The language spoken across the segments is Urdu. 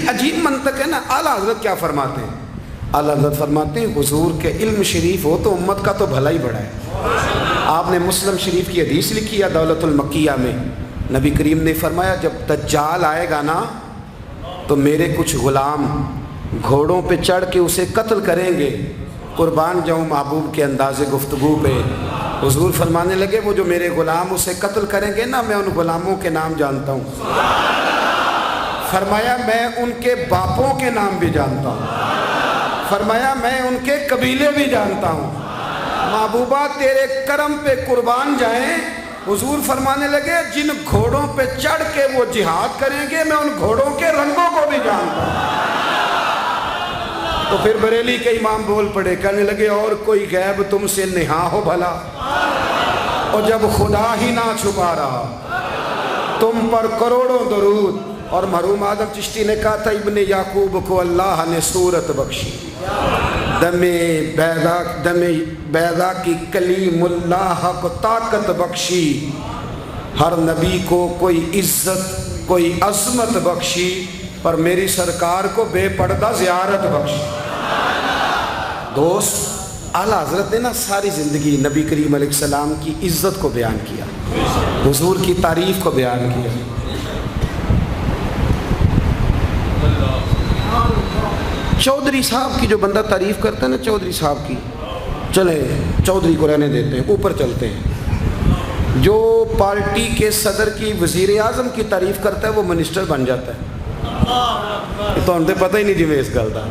عجیب منطق ہے نا. اعلیٰ حضرت کیا فرماتے ہیں؟ اعلیٰ حضرت فرماتے ہیں حضور کے علم شریف ہو تو امت کا تو بھلا ہی بڑا ہے. آپ نے مسلم شریف کی حدیث لکھی ہے دولت المکیہ میں، نبی کریم نے فرمایا جب دجال آئے گا نا تو میرے کچھ غلام گھوڑوں پہ چڑھ کے اسے قتل کریں گے. قربان جاؤں محبوب کے انداز گفتگو پہ. حضور فرمانے لگے وہ جو میرے غلام اسے قتل کریں گے نا، میں ان غلاموں کے نام جانتا ہوں. فرمایا میں ان کے باپوں کے نام بھی جانتا ہوں. فرمایا میں ان کے قبیلے بھی جانتا ہوں. محبوبہ تیرے کرم پہ قربان جائیں. حضور فرمانے لگے جن گھوڑوں پہ چڑھ کے وہ جہاد کریں گے میں ان گھوڑوں کے رنگوں کو بھی جانتا ہوں. تو پھر بریلی کے امام بول پڑے، کہنے لگے اور کوئی غیب تم سے نہا ہو بھلا، اور جب خدا ہی نہ چھپا رہا تم پر کروڑوں درود. اور مرحوم آدم چشتی نے کہا تھا ابن یعقوب کو اللہ نے صورت بخشی، دم بیضا کی کلیم اللہ کو طاقت بخشی، ہر نبی کو کوئی عزت کوئی عظمت بخشی، پر میری سرکار کو بے پردہ زیارت بخشی. دوست اعلیٰ حضرت نے نا ساری زندگی نبی کریم علیہ السلام کی عزت کو بیان کیا، حضور کی تعریف کو بیان کیا. چودھری صاحب کی جو بندہ تعریف کرتا ہے نا چودھری صاحب کی، چلے چودھری کو رہنے دیتے ہیں، اوپر چلتے ہیں. جو پارٹی کے صدر کی وزیر اعظم کی تعریف کرتا ہے وہ منسٹر بن جاتا ہے. یہ تو ہمیں پتہ ہی نہیں جی میں اس گل کا.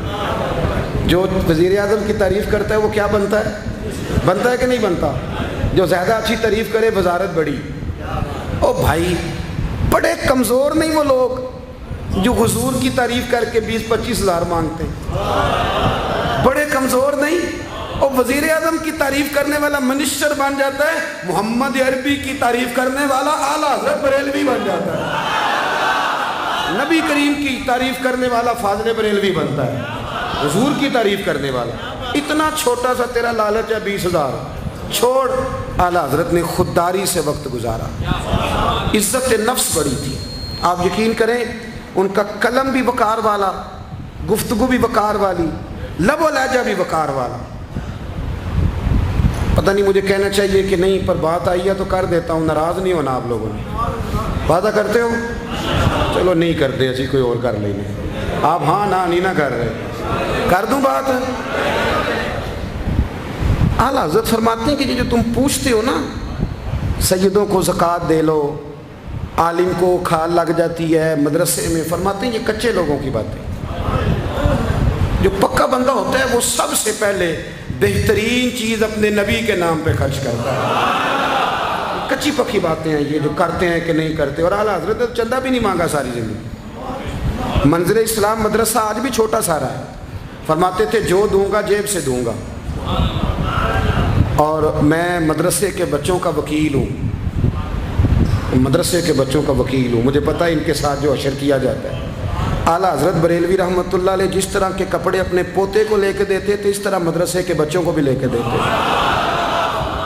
جو وزیر اعظم کی تعریف کرتا ہے وہ کیا بنتا ہے کہ نہیں بنتا؟ جو زیادہ اچھی تعریف کرے وزارت بڑی. او بھائی بڑے کمزور نہیں وہ لوگ جو حضور کی تعریف کر کے 20-25 ہزار مانگتے ہیں؟ بڑے کمزور نہیں. اور وزیر اعظم کی تعریف کرنے والا منسٹر بن جاتا ہے، محمد عربی کی تعریف کرنے والا اعلیٰ حضرت بریلوی بن جاتا ہے، نبی کریم کی تعریف کرنے والا فاضل بریلوی بنتا ہے، حضور کی تعریف کرنے والا. اتنا چھوٹا سا تیرا لالچ ہے 20,000 چھوڑ. اعلیٰ حضرت نے خودداری سے وقت گزارا، عزت نفس بڑی تھی. آپ یقین کریں ان کا قلم بھی وقار والا، گفتگو بھی وقار والی، لب و لہجہ بھی وقار والا. پتہ نہیں مجھے کہنا چاہیے کہ نہیں، پر بات آئی ہے تو کر دیتا ہوں. ناراض نہیں ہونا آپ لوگوں نے. وعدہ کرتے ہو؟ چلو نہیں کرتے اسی کوئی اور کر لیں گے. آپ ہاں نہیں نہ کر رہے، کر دوں بات. اعلیٰ حضرت فرماتے ہیں کہ جو تم پوچھتے ہو نا سیدوں کو زکوٰۃ دے لو، عالم کو کھال لگ جاتی ہے مدرسے میں، فرماتے ہیں یہ کچے لوگوں کی باتیں. جو پکا بندہ ہوتا ہے وہ سب سے پہلے بہترین چیز اپنے نبی کے نام پہ خرچ کرتا ہے. کچی پکی باتیں ہیں یہ جو کرتے ہیں کہ نہیں کرتے. اور اعلیٰ حضرت نے چندہ بھی نہیں مانگا ساری زندگی. منظر اسلام مدرسہ آج بھی چھوٹا سارا ہے. فرماتے تھے جو دوں گا جیب سے دوں گا، اور میں مدرسے کے بچوں کا وکیل ہوں، مدرسے کے بچوں کا وکیل ہوں. مجھے پتہ ہے ان کے ساتھ جو اشر کیا جاتا ہے. اعلیٰ حضرت بریلوی رحمۃ اللہ علیہ جس طرح کے کپڑے اپنے پوتے کو لے کے دیتے تھے اس طرح مدرسے کے بچوں کو بھی لے کے دیتے تھے.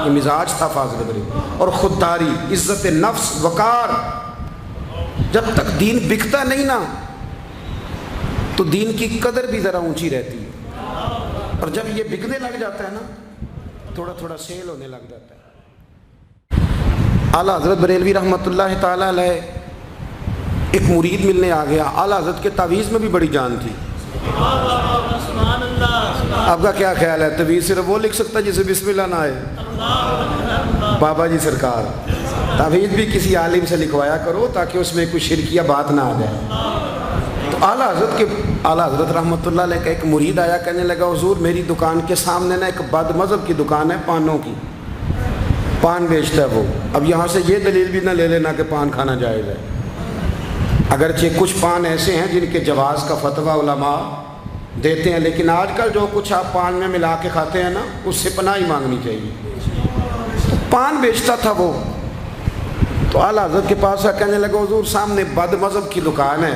یہ مزاج تھا فاضل بریلوی. اور خودداری، عزت نفس، وقار. جب تک دین بکتا نہیں نا تو دین کی قدر بھی ذرا اونچی رہتی ہے، اور جب یہ بکنے لگ جاتا ہے نا تھوڑا تھوڑا سیل ہونے لگ جاتا ہے. اعلیٰ حضرت بریلوی رحمۃ اللہ تعالیٰ علیہ ایک مرید ملنے آ گیا. اعلیٰ حضرت کے تعویذ میں بھی بڑی جان تھی. آپ کا کیا خیال ہے تعویذ صرف وہ لکھ سکتا جسے بسم اللہ نہ آئے؟ بابا جی سرکار تعویذ بھی کسی عالم سے لکھوایا کرو تاکہ اس میں کوئی شرکیہ بات نہ آ جائے. تو اعلیٰ حضرت رحمۃ اللہ علیہ کا ایک مرید آیا، کہنے لگا حضور میری دکان کے سامنے نا ایک بد مذہب کی دکان ہے پانوں کی، پان بیچتا ہے وہ. اب یہاں سے یہ دلیل بھی نہ لے لینا کہ پان کھانا جائز ہے، اگرچہ کچھ پان ایسے ہیں جن کے جواز کا فتویٰ علماء دیتے ہیں، لیکن آج کل جو کچھ آپ پان میں ملا کے کھاتے ہیں نا اس سے پناہ ہی مانگنی چاہیے. پان بیچتا تھا وہ. تو اعلیٰ حضرت کے پاس کہنے لگا حضور سامنے بد مذہب کی دکان ہے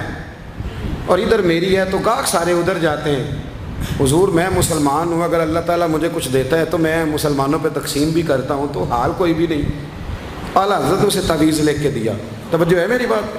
اور ادھر میری ہے، تو گاہک سارے ادھر جاتے ہیں. حضور میں مسلمان ہوں، اگر اللہ تعالیٰ مجھے کچھ دیتا ہے تو میں مسلمانوں پہ تقسیم بھی کرتا ہوں، تو حال کوئی بھی نہیں. اعلیٰ حضرت اسے تعویذ لکھ کے دیا. توجہ ہے میری بات پہ؟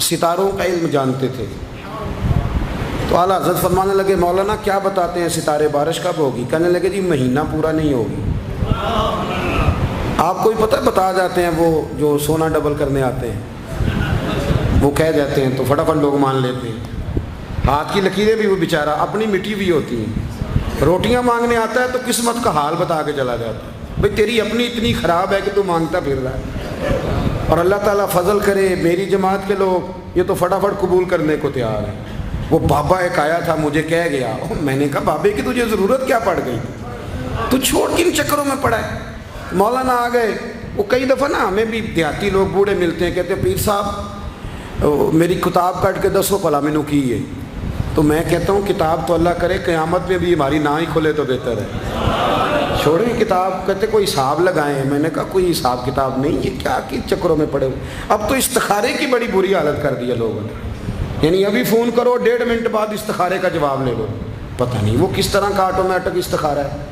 ستاروں کا علم جانتے تھے۔ تو اعلیٰ حضرت فرمانے لگے مولانا کیا بتاتے ہیں ستارے بارش کب ہوگی؟ کہنے لگے جی مہینہ پورا نہیں ہوگی۔ آپ کو ہی پتہ بتا جاتے ہیں، وہ جو سونا ڈبل کرنے آتے ہیں وہ کہہ جاتے ہیں تو فٹافٹ لوگ مان لیتے ہیں۔ ہاتھ کی لکیریں بھی وہ بیچارہ اپنی مٹی ہوئی ہوتی ہیں، روٹیاں مانگنے آتا ہے تو قسمت کا حال بتا کے چلا جاتا ہے، بھئی تیری اپنی اتنی خراب ہے کہ تو مانگتا پھر رہا ہے، اور اللہ تعالیٰ فضل کرے میری جماعت کے لوگ یہ تو فٹافٹ قبول کرنے کو تیار ہیں۔ وہ بابا ایک آیا تھا مجھے کہہ گیا، میں نے کہا بابے کی تجھے ضرورت کیا پڑ گئی، تو چھوڑ کن چکروں میں پڑا ہے؟ مولانا آ گئے۔ وہ کئی دفعہ نا ہمیں بھی دیہاتی لوگ بوڑھے ملتے ہیں، کہتے ہیں پیر صاحب میری کتاب کٹ کے دسو پلا میں نے کی ہے، تو میں کہتا ہوں کتاب تو اللہ کرے قیامت میں بھی ہماری نہ ہی کھلے تو بہتر ہے، چھوڑیں کتاب۔ کہتے کوئی حساب لگائیں، میں نے کہا کوئی حساب کتاب نہیں، یہ کیا کی چکروں میں پڑے ہوئے۔ اب تو استخارے کی بڑی بری حالت کر دی ہے لوگوں نے، یعنی ابھی فون کرو 1.5 منٹ بعد استخارے کا جواب لے لو۔ پتہ نہیں وہ کس طرح کا آٹومیٹک استخارہ ہے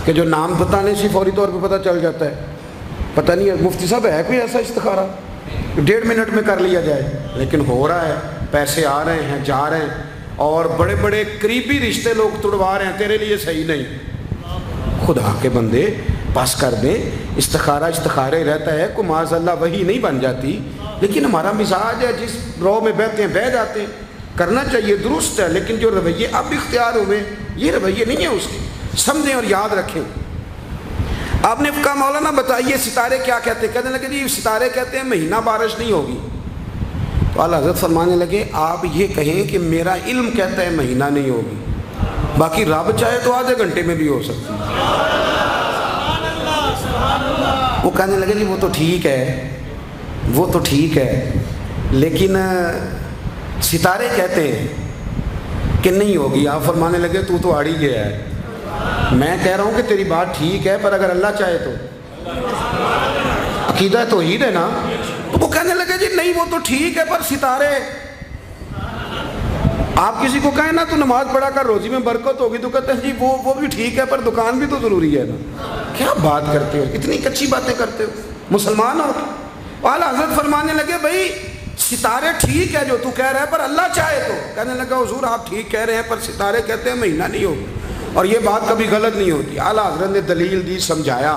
کہ جو نام بتانے سے فوری طور پہ پتہ چل جاتا ہے۔ پتہ نہیں مفتی صاحب ہے کوئی ایسا استخارہ 1.5 منٹ میں کر لیا جائے، لیکن ہو رہا ہے، پیسے آ رہے ہیں جا رہے ہیں، اور بڑے بڑے قریبی رشتے لوگ توڑوا رہے ہیں، تیرے لیے صحیح نہیں۔ خدا کے بندے بس کر دیں، استخارے رہتا ہے، کوئی معاذ اللہ وہی نہیں بن جاتی، لیکن ہمارا مزاج ہے جس رو میں بہتے ہیں بہہ جاتے ہیں، کرنا چاہیے درست ہے، لیکن جو رویے اب اختیار ہوئے یہ رویے نہیں ہیں، اس کے سمجھیں اور یاد رکھیں۔ آپ نے کہا مولانا بتائیے ستارے کیا کہتے ہیں؟ کہنے لگے جی ستارے کہتے ہیں مہینہ بارش نہیں ہوگی۔ تو اعلیٰ حضرت فرمانے لگے آپ یہ کہیں کہ میرا علم کہتا ہے مہینہ نہیں ہوگی، باقی رب چاہے تو آدھے گھنٹے میں بھی ہو سکتی ہے۔ وہ کہنے لگے جی وہ تو ٹھیک ہے لیکن ستارے کہتے ہیں کہ نہیں ہوگی۔ آپ فرمانے لگے تو آڑ ہی گیا ہے، میں کہہ رہا ہوں کہ تیری بات ٹھیک ہے پر اگر اللہ چاہے تو، عقیدہ توحید ہے نا۔ تو وہ کہنے لگے جی نہیں وہ تو ٹھیک ہے پر ستارے، آپ کسی کو کہیں نا تو نماز پڑھا کر روزی میں برکت ہوگی تو کہتے ہیں جی وہ بھی ٹھیک ہے پر دکان بھی تو ضروری ہے نا۔ کیا بات کرتے ہو، اتنی کچی باتیں کرتے ہو، مسلمان ہو؟ اعلیٰ حضرت فرمانے لگے بھائی ستارے ٹھیک ہے جو تو کہہ رہا ہے پر اللہ چاہے تو۔ کہنے لگا حضور آپ ٹھیک کہہ رہے ہیں پر ستارے کہتے ہیں مہینہ نہیں ہوگا، اور یہ بات کبھی غلط نہیں ہوتی۔ اعلیٰ حضرت نے دلیل دی، سمجھایا،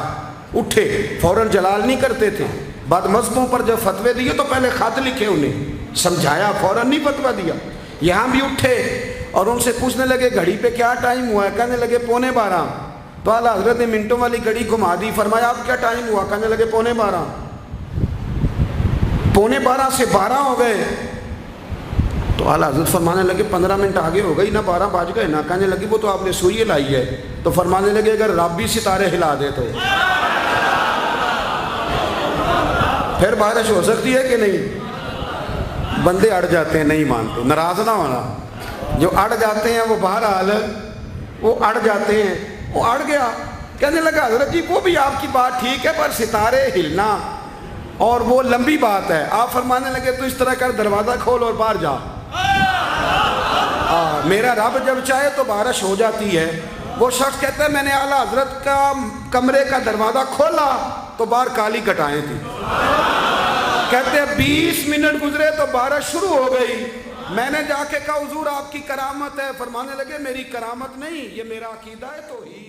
اٹھے، فوراً جلال نہیں کرتے تھے، بعد مذہبوں پر جب فتوے دیے تو پہلے خط لکھے، انہیں سمجھایا، فوراً نہیں فتویٰ دیا۔ یہاں بھی اٹھے اور ان سے پوچھنے لگے گھڑی پہ کیا ٹائم ہوا ہے؟ کہنے لگے 11:15۔ تو اعلیٰ حضرت نے منٹوں والی گھڑی گھما دی، فرمایا اب کیا ٹائم ہوا؟ کہنے لگے 11:15۔ 11:15 سے 12 ہو گئے تو اعلیٰ حضرت فرمانے لگے 15 منٹ آگے ہو گئی نا، 12 بج گئے نا۔ کہنے لگے وہ تو آپ نے سوئی لائی ہے۔ تو فرمانے لگے اگر رب بھی ستارے ہلا دے تو پھر بارش ہو سکتی ہے کہ نہیں؟ بندے اڑ جاتے ہیں، نہیں مانتے، ناراض نہ ہونا، جو اڑ جاتے ہیں وہ بہرحال وہ اڑ جاتے ہیں، وہ اڑ گیا۔ کہنے لگا حضرت جی وہ بھی آپ کی بات ٹھیک ہے پر ستارے ہلنا اور وہ لمبی بات ہے۔ آپ فرمانے لگے تو اس طرح کر دروازہ کھول اور باہر جا، میرا رب جب چاہے تو بارش ہو جاتی ہے۔ وہ شخص کہتا ہے میں نے اعلیٰ حضرت کا کمرے کا دروازہ کھولا تو باہر کالی کٹائیں تھی، کہتے ہیں 20 منٹ گزرے تو بارش شروع ہو گئی۔ میں نے جا کے کہا حضور آپ کی کرامت ہے، فرمانے لگے میری کرامت نہیں، یہ میرا عقیدہ ہے توحید۔